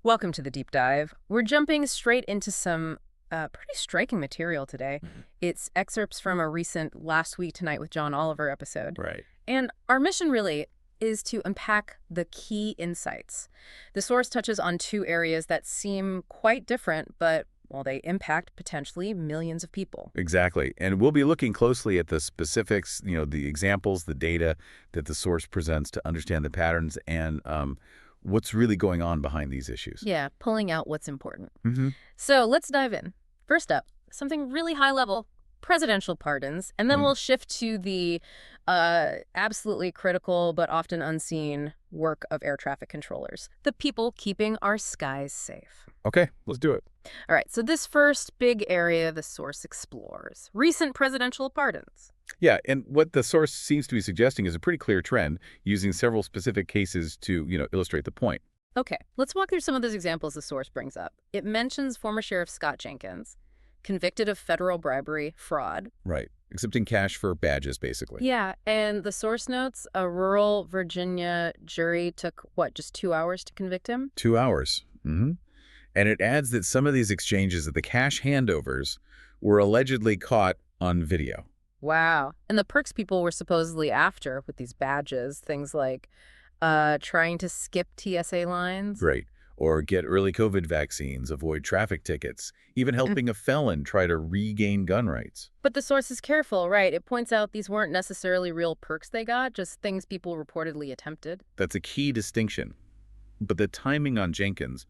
Welcome to the deep dive. We're jumping straight into some pretty striking material today. Mhm. It's excerpts from a recent Last Week Tonight with John Oliver episode. Right. And our mission really is to unpack the key insights. The source touches on two areas that seem quite different, but, well, they impact potentially millions of people. Exactly. And we'll be looking closely at the specifics, the examples, the data that the source presents to understand the patterns and what's really going on behind these issues. Yeah, pulling out what's important. Mm-hmm. So let's dive in. First up, something really high level, presidential pardons. And then we'll shift to the absolutely critical but often unseen work of air traffic controllers, the people keeping our skies safe. Okay, let's do it. All right, so this first big area the source explores, recent presidential pardons. Yeah, and what the source seems to be suggesting is a pretty clear trend, using several specific cases to, illustrate the point. Okay, let's walk through some of those examples the source brings up. It mentions former Sheriff Scott Jenkins, convicted of federal bribery, fraud. Right. Accepting cash for badges, basically. Yeah, and the source notes a rural Virginia jury took, what, just 2 hours to convict him? 2 hours. Mm-hmm. And it adds that some of these exchanges at the cash handovers were allegedly caught on video. Wow. And the perks people were supposedly after with these badges, things like trying to skip TSA lines. Right. Or get early COVID vaccines, avoid traffic tickets, even helping a felon try to regain gun rights. But the source is careful, right? It points out these weren't necessarily real perks they got, just things people reportedly attempted. That's a key distinction. But the timing on Jenkins,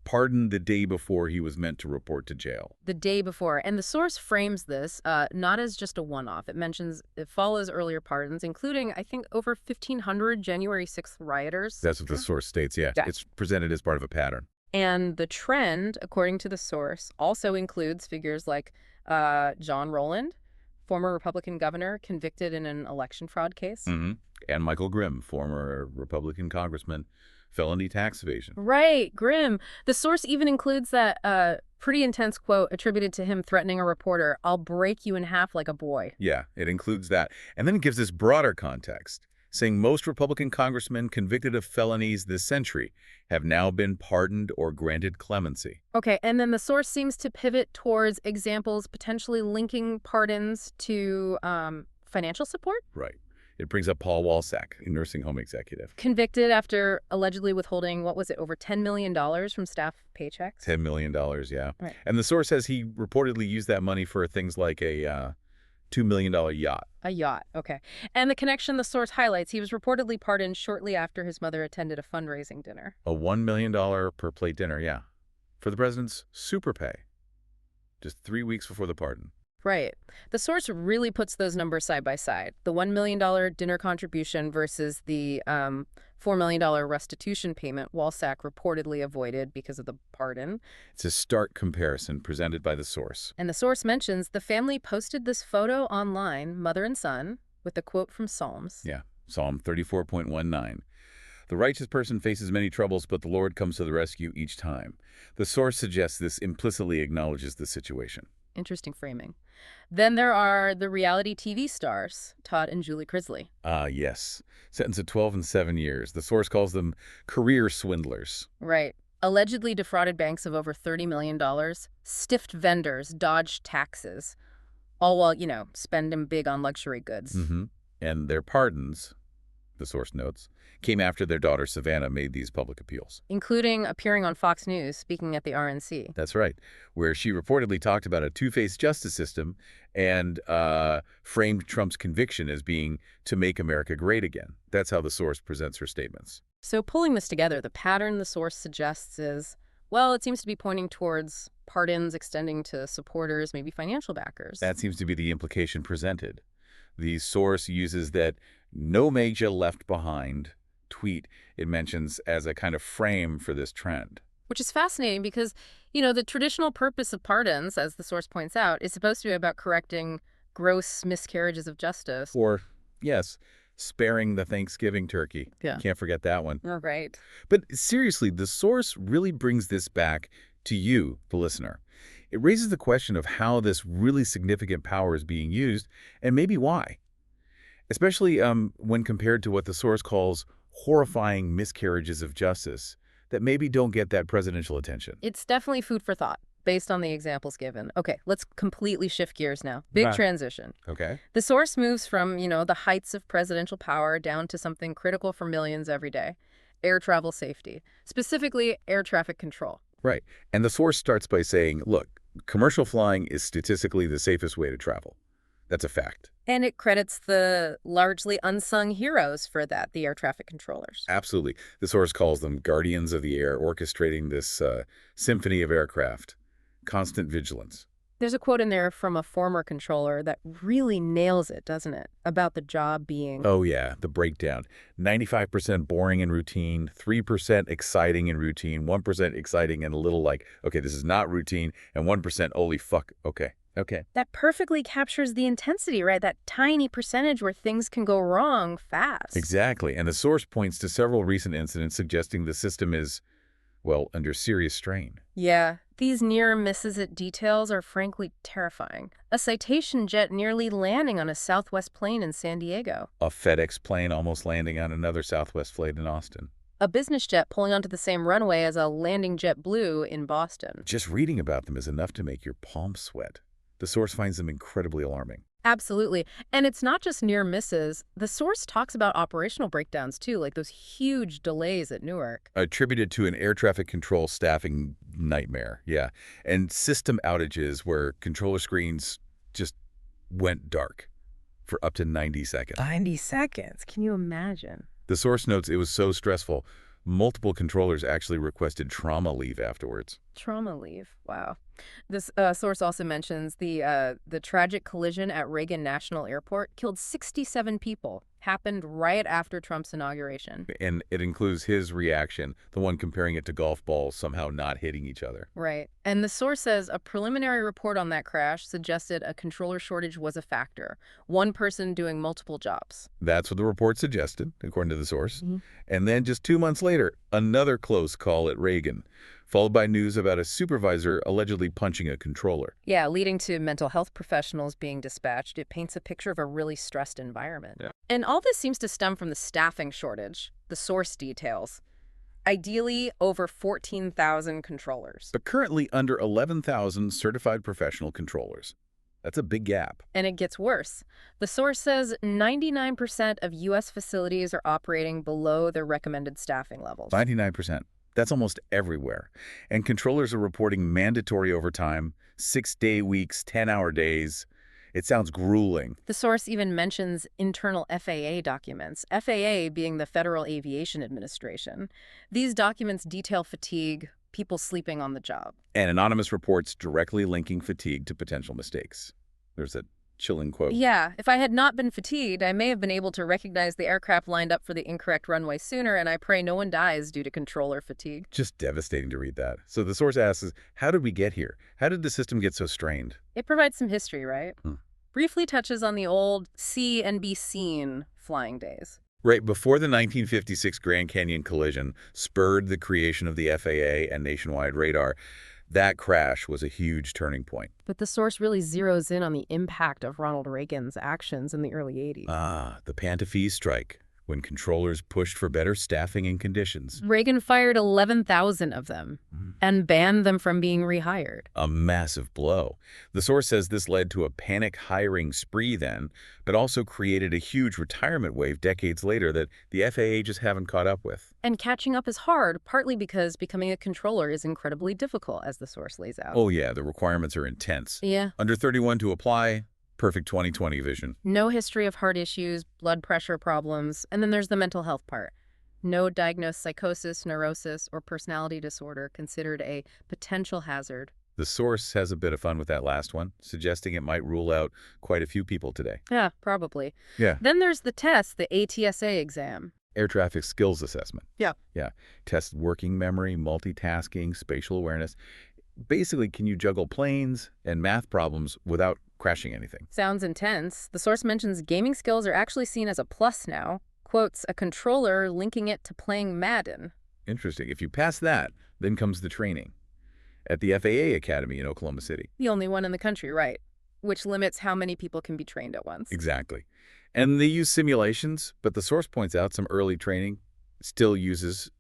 pardoned the day before he was meant to report to jail. The day before. And the source frames this not as just a one-off. It follows earlier pardons, including, I think, over 1,500 January 6th rioters. That's what the source states, yeah. Yeah. It's presented as part of a pattern. And the trend, according to the source, also includes figures like John Rowland, former Republican governor convicted in an election fraud case. Mm-hmm. And Michael Grimm, former Republican congressman, felony tax evasion. Right, Grimm. The source even includes that pretty intense quote attributed to him threatening a reporter, "I'll break you in half like a boy." Yeah, it includes that. And then it gives this broader context, saying most Republican congressmen convicted of felonies this century have now been pardoned or granted clemency. Okay, and then the source seems to pivot towards examples potentially linking pardons to financial support. Right. It brings up Paul Walsac, a nursing home executive. Convicted after allegedly withholding, what was it, over $10 million from staff paychecks? $10 million, yeah. Right. And the source says he reportedly used that money for things like a $2 million yacht. A yacht, okay. And the connection the source highlights, he was reportedly pardoned shortly after his mother attended a fundraising dinner. A $1 million per plate dinner, yeah. For the president's super pay. Just 3 weeks before the pardon. Right. The source really puts those numbers side by side. The $1 million dinner contribution versus the $4 million restitution payment Walsac reportedly avoided because of the pardon. It's a stark comparison presented by the source. And the source mentions the family posted this photo online, mother and son, with a quote from Psalms. Yeah, Psalm 34.19. The righteous person faces many troubles, but the Lord comes to the rescue each time. The source suggests this implicitly acknowledges the situation. Interesting framing. Then there are the reality TV stars, Todd and Julie Crisley. Yes. Sentenced to 12 and 7 years. The source calls them career swindlers. Right. Allegedly defrauded banks of over $30 million, stiffed vendors, dodged taxes, all while, spending big on luxury goods. Mm-hmm. And their pardons, the source notes, came after their daughter Savannah made these public appeals. Including appearing on Fox News, speaking at the RNC. That's right, where she reportedly talked about a two-faced justice system and framed Trump's conviction as being to make America great again. That's how the source presents her statements. So pulling this together, the pattern the source suggests is, well, it seems to be pointing towards pardons extending to supporters, maybe financial backers. That seems to be the implication presented. The source uses that "no major left behind" tweet it mentions as a kind of frame for this trend. Which is fascinating because, the traditional purpose of pardons, as the source points out, is supposed to be about correcting gross miscarriages of justice. Or, yes, sparing the Thanksgiving turkey. Yeah. Can't forget that one. Oh, right. But seriously, the source really brings this back to you, the listener. It raises the question of how this really significant power is being used and maybe why. Especially when compared to what the source calls horrifying miscarriages of justice that maybe don't get that presidential attention. It's definitely food for thought, based on the examples given. Okay, let's completely shift gears now. Big Right. transition. Okay. The source moves from, the heights of presidential power down to something critical for millions every day. Air travel safety, specifically air traffic control. Right. And the source starts by saying, look, commercial flying is statistically the safest way to travel. That's a fact. And it credits the largely unsung heroes for that, the air traffic controllers. Absolutely. The source calls them guardians of the air, orchestrating this symphony of aircraft. Constant vigilance. There's a quote in there from a former controller that really nails it, doesn't it? About the job being... Oh, yeah, the breakdown. 95% boring and routine, 3% exciting and routine, 1% exciting and a little like, okay, this is not routine, and 1% holy fuck, okay. That perfectly captures the intensity, right? That tiny percentage where things can go wrong fast. Exactly. And the source points to several recent incidents suggesting the system is, well, under serious strain. Yeah, these near misses at details are frankly terrifying. A Citation jet nearly landing on a Southwest plane in San Diego. A FedEx plane almost landing on another Southwest flight in Austin. A business jet pulling onto the same runway as a landing JetBlue in Boston. Just reading about them is enough to make your palms sweat. The source finds them incredibly alarming. Absolutely. And it's not just near misses. The source talks about operational breakdowns, too, like those huge delays at Newark. Attributed to an air traffic control staffing nightmare, yeah. And system outages where controller screens just went dark for up to 90 seconds. 90 seconds. Can you imagine? The source notes it was so stressful, multiple controllers actually requested trauma leave afterwards. Trauma leave. Wow. This source also mentions the tragic collision at Reagan National Airport killed 67 people. Happened right after Trump's inauguration. And it includes his reaction, the one comparing it to golf balls somehow not hitting each other. Right. And the source says a preliminary report on that crash suggested a controller shortage was a factor. One person doing multiple jobs. That's what the report suggested, according to the source. Mm-hmm. And then just 2 months later, another close call at Reagan, followed by news about a supervisor allegedly punching a controller. Yeah, leading to mental health professionals being dispatched. It paints a picture of a really stressed environment. Yeah. And all this seems to stem from the staffing shortage, the source details. Ideally, over 14,000 controllers. But currently under 11,000 certified professional controllers. That's a big gap. And it gets worse. The source says 99% of U.S. facilities are operating below their recommended staffing levels. 99%. That's almost everywhere. And controllers are reporting mandatory overtime, 6-day weeks, 10-hour days. It sounds grueling. The source even mentions internal FAA documents, FAA being the Federal Aviation Administration. These documents detail fatigue, people sleeping on the job. And anonymous reports directly linking fatigue to potential mistakes. There's a chilling quote. Yeah, if I had not been fatigued, I may have been able to recognize the aircraft lined up for the incorrect runway sooner, and I pray no one dies due to controller fatigue. Just devastating to read that. So the source asks, how did we get here? How did the system get so strained? It provides some history, right? Briefly touches on the old see and be seen flying days. Right before the 1956 Grand Canyon collision spurred the creation of the FAA and nationwide radar, that crash was a huge turning point. But the source really zeroes in on the impact of Ronald Reagan's actions in the early 80s. The Pantofes strike, when controllers pushed for better staffing and conditions. Reagan fired 11,000 of them and banned them from being rehired. A massive blow. The source says this led to a panic hiring spree then, but also created a huge retirement wave decades later that the FAA just haven't caught up with. And catching up is hard, partly because becoming a controller is incredibly difficult, as the source lays out. Oh yeah, the requirements are intense. Yeah. Under 31 to apply, perfect 20/20 vision. No history of heart issues, blood pressure problems, and then there's the mental health part. No diagnosed psychosis, neurosis, or personality disorder considered a potential hazard. The source has a bit of fun with that last one, suggesting it might rule out quite a few people today. Yeah, probably. Yeah. Then there's the test, the ATSA exam. Air traffic skills assessment. Yeah. Yeah. Tests working memory, multitasking, spatial awareness. Basically, can you juggle planes and math problems without crashing anything? Sounds intense. The source mentions gaming skills are actually seen as a plus now. Quotes a controller linking it to playing Madden. Interesting. If you pass that, then comes the training at the FAA Academy in Oklahoma City. The only one in the country, right? Which limits how many people can be trained at once. Exactly. And they use simulations, but the source points out some early training still uses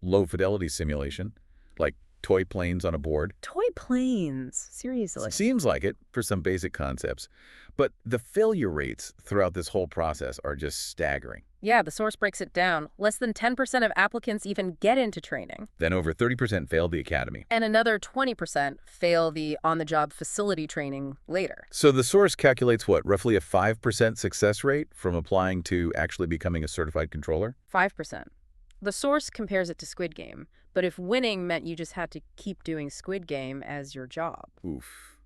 low-fidelity simulation, like toy planes on a board. Toy planes. Seriously. Seems like it for some basic concepts, but the failure rates throughout this whole process are just staggering. Yeah, the source breaks it down. Less than 10% of applicants even get into training. Then over 30% failed the academy. And another 20% fail the on-the-job facility training later. So the source calculates what, roughly a 5% success rate from applying to actually becoming a certified controller? 5%. The source compares it to Squid Game, but if winning meant you just had to keep doing Squid Game as your job. Oof.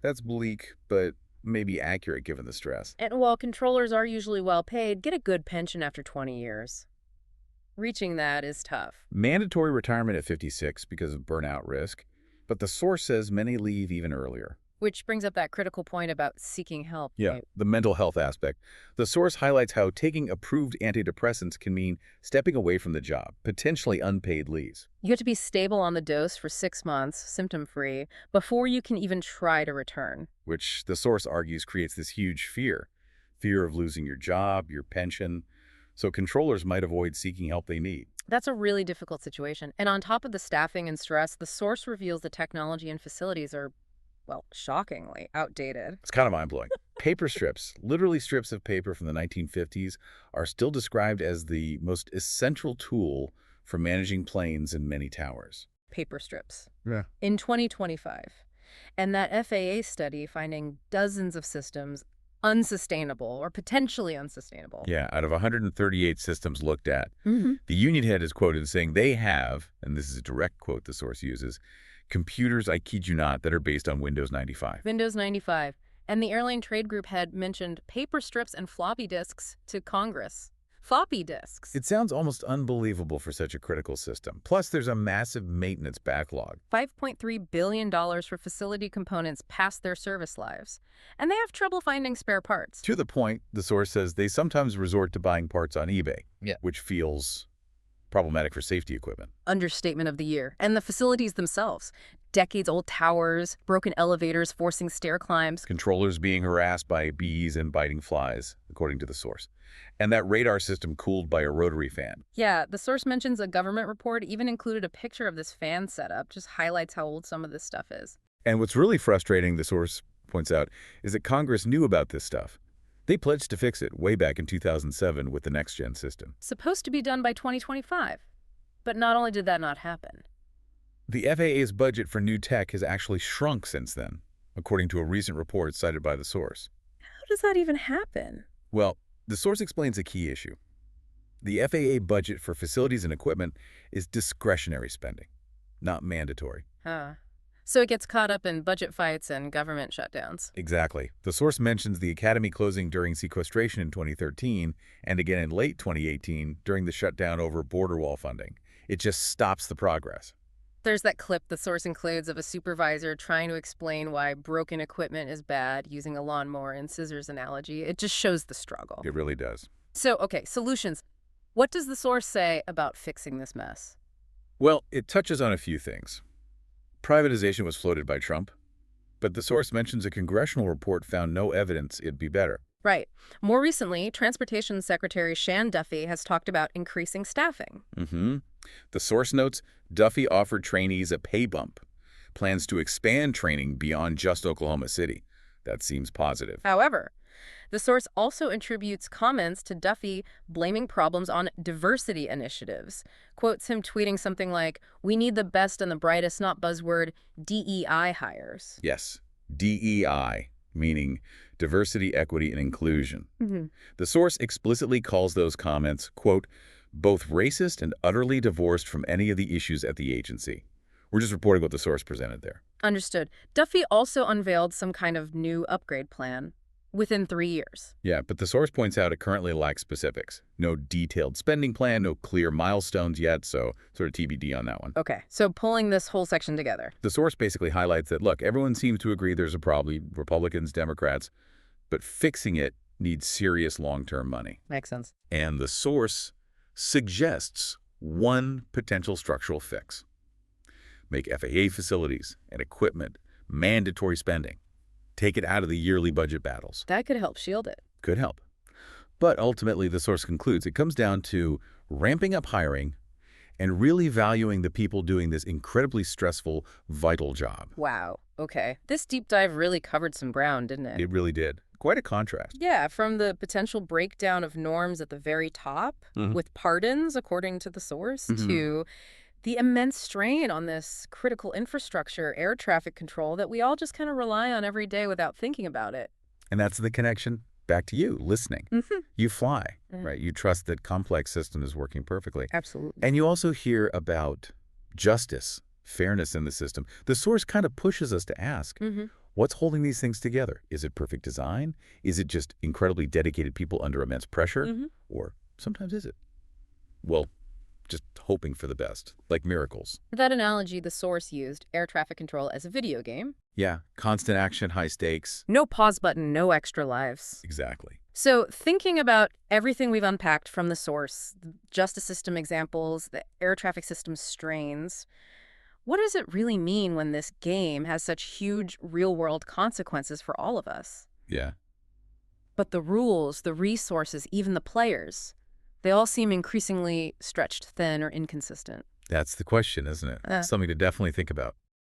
That's bleak, but maybe accurate given the stress. And while controllers are usually well paid, get a good pension after 20 years. Reaching that is tough. Mandatory retirement at 56 because of burnout risk, but the source says many leave even earlier. Which brings up that critical point about seeking help. Yeah, Right? the mental health aspect. The source highlights how taking approved antidepressants can mean stepping away from the job, potentially unpaid leaves. You have to be stable on the dose for 6 months, symptom-free, before you can even try to return. Which the source argues creates this huge fear. Fear of losing your job, your pension. So controllers might avoid seeking help they need. That's a really difficult situation. And on top of the staffing and stress, the source reveals the technology and facilities are, well, shockingly outdated. It's kind of mind-blowing. Paper strips, literally strips of paper from the 1950s, are still described as the most essential tool for managing planes in many towers. Paper strips. Yeah. In 2025. And that FAA study finding dozens of systems unsustainable or potentially unsustainable. Yeah, out of 138 systems looked at, Mm-hmm. the union head is quoted as saying they have, and this is a direct quote the source uses, computers, I kid you not, that are based on Windows 95. Windows 95. And the airline trade group head mentioned paper strips and floppy disks to Congress. Floppy disks. It sounds almost unbelievable for such a critical system. Plus, there's a massive maintenance backlog. $5.3 billion for facility components past their service lives. And they have trouble finding spare parts. To the point, the source says they sometimes resort to buying parts on eBay, which feels problematic for safety equipment. Understatement of the year. And the facilities themselves. Decades-old towers, broken elevators forcing stair climbs. Controllers being harassed by bees and biting flies, according to the source. And that radar system cooled by a rotary fan. Yeah, the source mentions a government report even included a picture of this fan setup, just highlights how old some of this stuff is. And what's really frustrating, the source points out, is that Congress knew about this stuff. They pledged to fix it way back in 2007 with the next-gen system. Supposed to be done by 2025. But not only did that not happen. The FAA's budget for new tech has actually shrunk since then, according to a recent report cited by the source. How does that even happen? Well, the source explains a key issue. The FAA budget for facilities and equipment is discretionary spending, not mandatory. Huh. So it gets caught up in budget fights and government shutdowns. Exactly. The source mentions the academy closing during sequestration in 2013 and again in late 2018 during the shutdown over border wall funding. It just stops the progress. There's that clip the source includes of a supervisor trying to explain why broken equipment is bad using a lawnmower and scissors analogy. It just shows the struggle. It really does. So, okay, solutions. What does the source say about fixing this mess? Well, it touches on a few things. Privatization was floated by Trump, but the source mentions a congressional report found no evidence it'd be better. Right. More recently, Transportation Secretary Shan Duffy has talked about increasing staffing. The source notes Duffy offered trainees a pay bump, plans to expand training beyond just Oklahoma City. That seems positive. However, the source also attributes comments to Duffy blaming problems on diversity initiatives. Quotes him tweeting something like, "We need the best and the brightest, not buzzword, DEI hires." Yes, DEI, meaning diversity, equity, and inclusion. The source explicitly calls those comments, quote, both racist and utterly divorced from any of the issues at the agency. We're just reporting what the source presented there. Understood. Duffy also unveiled some kind of new upgrade plan within 3 years. Yeah, but the source points out it currently lacks specifics. No detailed spending plan, no clear milestones yet, so sort of TBD on that one. Okay, so pulling this whole section together. The source basically highlights that, look, everyone seems to agree there's a problem, Republicans, Democrats, but fixing it needs serious long-term money. Makes sense. And the source suggests one potential structural fix. Make FAA facilities and equipment mandatory spending. Take it out of the yearly budget battles. That could help shield it. Could help. But ultimately, the source concludes it comes down to ramping up hiring and really valuing the people doing this incredibly stressful, vital job. Wow. Okay. This deep dive really covered some ground, didn't it? It really did. Quite a contrast. Yeah, from the potential breakdown of norms at the very top with pardons, according to the source, to the immense strain on this critical infrastructure, air traffic control, that we all just kind of rely on every day without thinking about it. And that's the connection back to you, listening. You fly, right? You trust that complex system is working perfectly. Absolutely. And you also hear about justice, fairness in the system. The source kind of pushes us to ask, what's holding these things together? Is it perfect design? Is it just incredibly dedicated people under immense pressure? Or sometimes is it? Well, just hoping for the best, like miracles. That analogy the source used, air traffic control, as a video game. Yeah, constant action, high stakes. No pause button, no extra lives. Exactly. So thinking about everything we've unpacked from the source, the justice system examples, the air traffic system strains, what does it really mean when this game has such huge real-world consequences for all of us? Yeah. But the rules, the resources, even the players, they all seem increasingly stretched thin or inconsistent. That's the question, isn't it? Something to definitely think about.